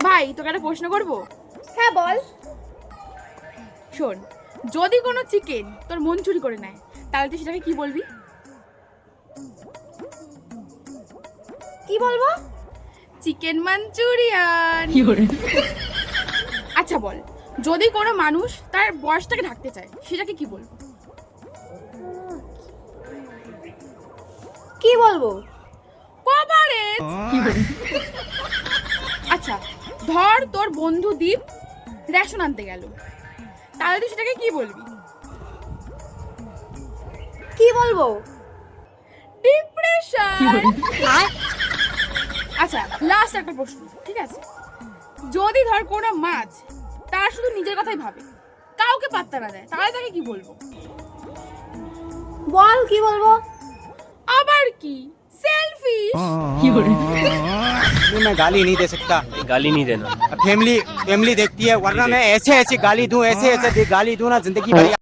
ভাই তোকে একটা প্রশ্ন করবো? হ্যাঁ বল। শোন, যদি কোনো চিকেন তোর মন চুরি করে নেয় তাহলে তুই সেটাকে কি বলবি? কি বলবো? Chicken Manchurian. আচ্ছা বল, যদি কোনো মানুষ তার বয়সটাকে ঢাকতে চায় সেটাকে কি বলবো? কি বলবো? কভারেজ। আচ্ছা ধর তোর বন্ধু দীপ রেশন আনতে গেল, তাহলে তুই সেটাকে কি বলবি? কি বলবো? ডিপ্রেশন। আচ্ছা লাস্ট একটা প্রশ্ন, ঠিক আছে? যদি ধর কোনো মাছ তার শুধু নিজের কথাই ভাবে, কাউকে পাত্তা না দেয়, তাহলে তাকে কি বলবো? বল কি বলবো? আবার কি? সেলফিশ। मैं गाली नहीं दे सकता। गाली नहीं देना। फैमिली देखती है, वरना मैं ऐसे ऐसे गाली दूं, ऐसे ऐसे गाली दूं ना, जिंदगी भर